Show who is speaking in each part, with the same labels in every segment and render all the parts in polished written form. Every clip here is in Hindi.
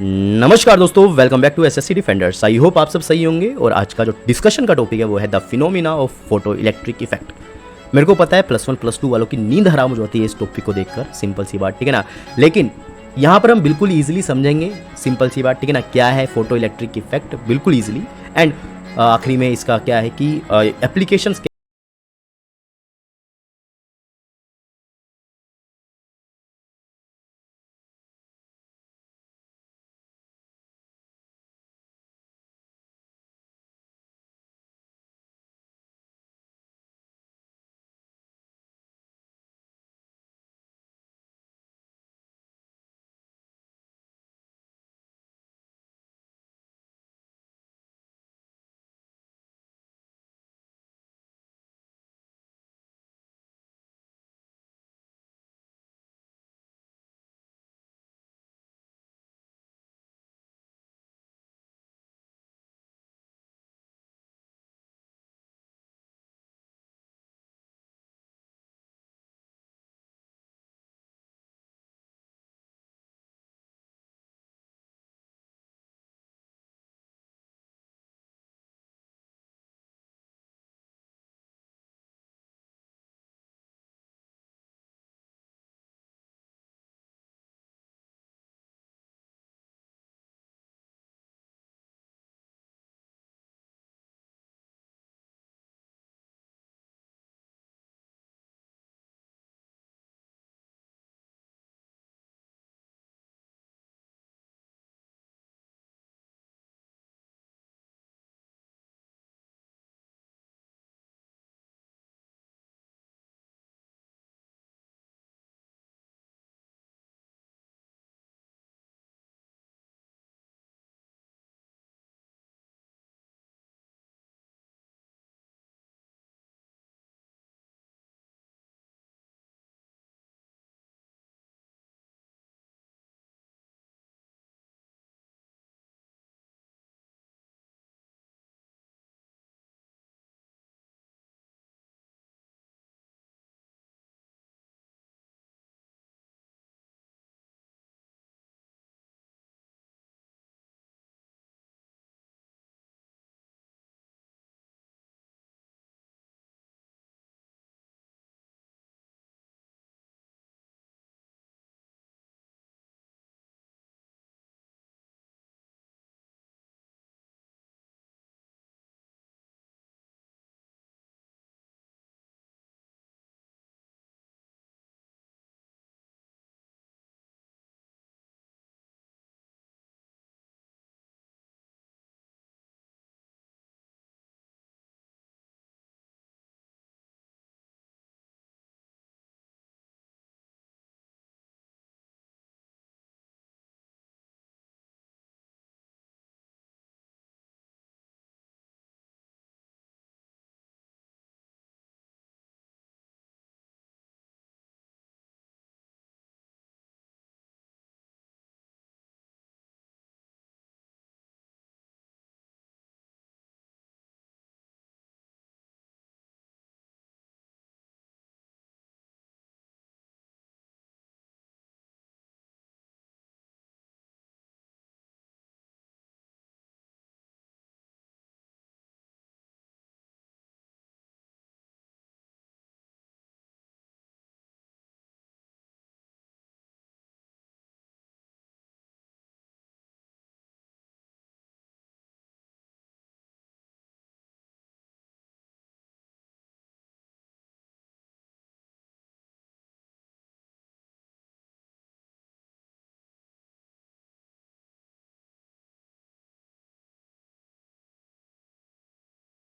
Speaker 1: नमस्कार दोस्तों, welcome back to SSC defenders. I hope आप सब सही होंगे। और आज का जो डिस्कशन का टॉपिक है वो है the phenomena of photo electric effect. मेरे को पता है +1 +2 वालों की नींद हराम हो जाती है इस टॉपिक को देखकर, सिंपल सी बात, ठीक है ना। लेकिन यहाँ पर हम बिल्कुल ईजिली समझेंगे, सिंपल सी बात, ठीक है ना, क्या है फोटो इलेक्ट्रिक इफेक्ट, बिल्कुल ईजिली। एंड आखिरी में इसका क्या है कि एप्लीकेशंस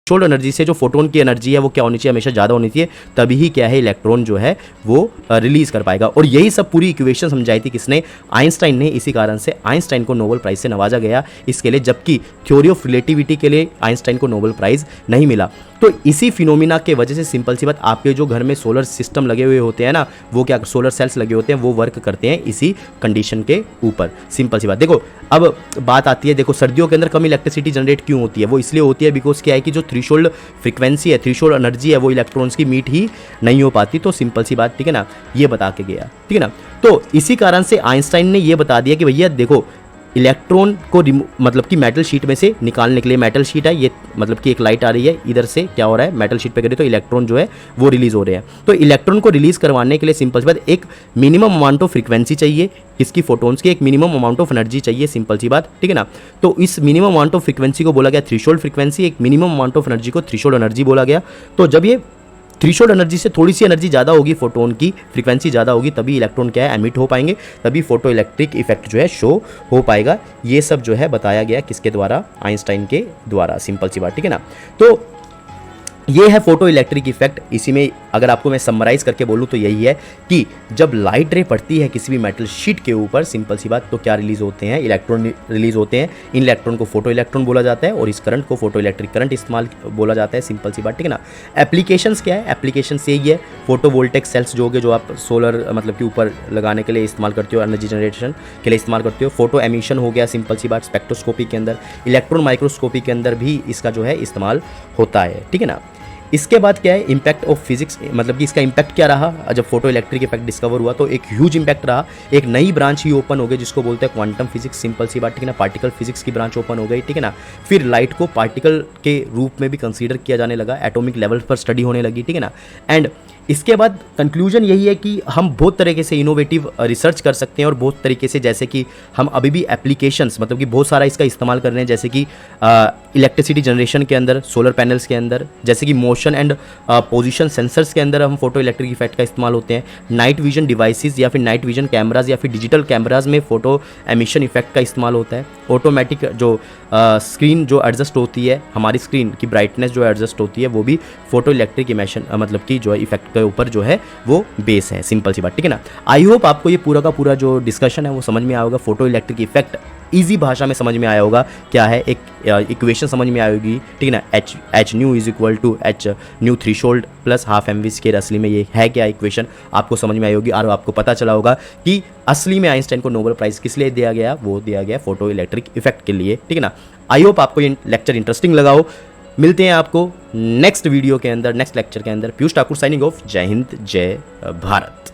Speaker 1: थ्रेशोल्ड एनर्जी से जो फोटोन की एनर्जी है वो क्या होनी चाहिए, हमेशा ज़्यादा होनी चाहिए, तभी ही क्या है इलेक्ट्रॉन जो है वो रिलीज कर पाएगा। और यही सब पूरी इक्वेशन समझाई थी किसने, आइंस्टाइन ने। इसी कारण से आइंस्टाइन को नोबेल प्राइज से नवाजा गया इसके लिए, जबकि थ्योरी ऑफ रिलेटिविटी के लिए आइंस्टाइन को नोबेल प्राइज नहीं मिला। तो इसी फिनोमिना के वजह से, सिंपल सी बात, आपके जो घर में सोलर सिस्टम लगे हुए होते हैं ना, वो क्या सोलर सेल्स लगे होते हैं, वो वर्क करते हैं इसी कंडीशन के ऊपर, सिंपल सी बात। देखो अब बात आती है, देखो सर्दियों के अंदर कम इलेक्ट्रिसिटी जनरेट क्यों होती है, वो इसलिए होती है बिकॉज क्या है कि जो थ्रेशोल्ड फ्रीक्वेंसी है, थ्रेशोल्ड एनर्जी है, वो इलेक्ट्रॉन्स की मीट ही नहीं हो पाती। तो सिंपल सी बात, ठीक है ना, ये बता के गया, ठीक है ना। तो इसी कारण से आइंस्टाइन ने ये बता दिया कि भैया देखो इलेक्ट्रॉन को मतलब कि मेटल शीट में से निकालने के लिए, मेटल शीट है ये, मतलब कि एक लाइट आ रही है इधर से, क्या हो रहा है मेटल शीट पे गिरे तो इलेक्ट्रॉन जो है वो रिलीज हो रहे हैं। तो इलेक्ट्रॉन को रिलीज करवाने के लिए सिंपल सी बात, एक मिनिमम अमाउंट ऑफ फ्रीक्वेंसी चाहिए, किसकी, फोटोन्स की, एक मिनिमम अमाउंट ऑफ एनर्जी चाहिए, सिंपल सी बात, ठीक है ना। तो इस मिनिमम अमाउंट ऑफ फ्रीक्वेंसी को बोला गया थ्रेशोल्ड फ्रीक्वेंसी, एक मिनिमम अमाउंट ऑफ एनर्जी को थ्रेशोल्ड एनर्जी बोला गया। तो जब ये थ्रेशोल्ड एनर्जी से थोड़ी सी एनर्जी ज़्यादा होगी, फोटोन की फ्रीक्वेंसी ज़्यादा होगी, तभी इलेक्ट्रॉन क्या है एमिट हो पाएंगे, तभी फोटो इलेक्ट्रिक इफेक्ट जो है शो हो पाएगा। ये सब जो है बताया गया किसके द्वारा, आइंस्टाइन के द्वारा, सिंपल सी बात, ठीक है ना। तो ये है फोटो इलेक्ट्रिक इफेक्ट। इसी में अगर आपको मैं समराइज़ करके बोलूँ तो यही है कि जब लाइट रे पड़ती है किसी भी मेटल शीट के ऊपर, सिंपल सी बात, तो क्या रिलीज होते हैं, इलेक्ट्रॉन रिलीज होते हैं। इन इलेक्ट्रॉन को फोटो इलेक्ट्रॉन बोला जाता है और इस करंट को फोटो इलेक्ट्रिक करंट इस्तेमाल बोला जाता है, सिंपल सी बात, ठीक है ना। एप्लीकेशंस क्या है, एप्लीकेशन यही है, फोटो वोल्टेक सेल्स जो होगे, जो आप सोलर मतलब कि ऊपर लगाने के लिए इस्तेमाल करते हो, एनर्जी जनरेशन के लिए इस्तेमाल करते हो। फोटो एमिशन हो गया, सिंपल सी बात, स्पेक्ट्रोस्कोपी के अंदर, इलेक्ट्रॉन माइक्रोस्कोपी के अंदर भी इसका जो है इस्तेमाल होता है, ठीक है ना। इसके बाद क्या है, इम्पैक्ट ऑफ फिजिक्स, मतलब कि इसका इम्पैक्ट क्या रहा जब फोटो इलेक्ट्रिक इफेक्ट डिस्कवर हुआ, तो एक ह्यूज इम्पैक्ट रहा। एक नई ब्रांच ही ओपन हो गई जिसको बोलते हैं क्वांटम फिजिक्स, सिंपल सी बात, ठीक है ना। पार्टिकल फिजिक्स की ब्रांच ओपन हो गई, ठीक है ना। फिर लाइट को पार्टिकल के रूप में भी कंसीडर किया जाने लगा, एटॉमिक लेवल पर स्टडी होने लगी, ठीक है ना। एंड इसके बाद कंक्लूजन यही है कि हम बहुत तरीके से इनोवेटिव रिसर्च कर सकते हैं और बहुत तरीके से, जैसे कि हम अभी भी एप्लीकेशंस, मतलब कि बहुत सारा इसका इस्तेमाल कर रहे हैं, जैसे कि इलेक्ट्रिसिटी जनरेशन के अंदर, सोलर पैनल्स के अंदर, जैसे कि मोशन एंड पोजीशन सेंसर्स के अंदर हम फोटो इलेक्ट्रिक इफेक्ट का इस्तेमाल होते हैं। नाइट विजन डिवाइसेस या फिर नाइट विजन कैमराज या फिर डिजिटल कैमराज में फोटो एमिशन इफेक्ट का इस्तेमाल होता है। ऑटोमेटिक जो स्क्रीन जो एडजस्ट होती है, हमारी स्क्रीन की ब्राइटनेस जो एडजस्ट होती है, वो भी फोटो इलेक्ट्रिक इमेशन मतलब कि जो इफेक्ट के ऊपर जो है वो बेस है, सिंपल सी बात, ठीक है ना। आई होप आपको ये पूरा का पूरा जो डिस्कशन है वो समझ में आया होगा। फोटो इलेक्ट्रिक इफेक्ट ईजी भाषा में समझ में आया होगा, क्या है, एक इक्वेशन समझ में आई होगी, ठीक है ना। H nu is equal to h nu threshold plus half m v square, असली में ये है क्या इक्वेशन, आपको समझ में आई होगी और आपको पता चला होगा कि असली में आइंस्टाइन को नोबेल प्राइज़ किस लिए दिया गया, वो दिया गया फोटो इलेक्ट्रिक इफेक्ट के लिए, ठीक है ना। आई होप आपको ये लेक्चर इंटरेस्टिंग लगा हो। मिलते हैं आपको नेक्स्ट वीडियो के अंदर, नेक्स्ट लेक्चर के अंदर। Piyush Thakur signing off. जय हिंद, जय भारत।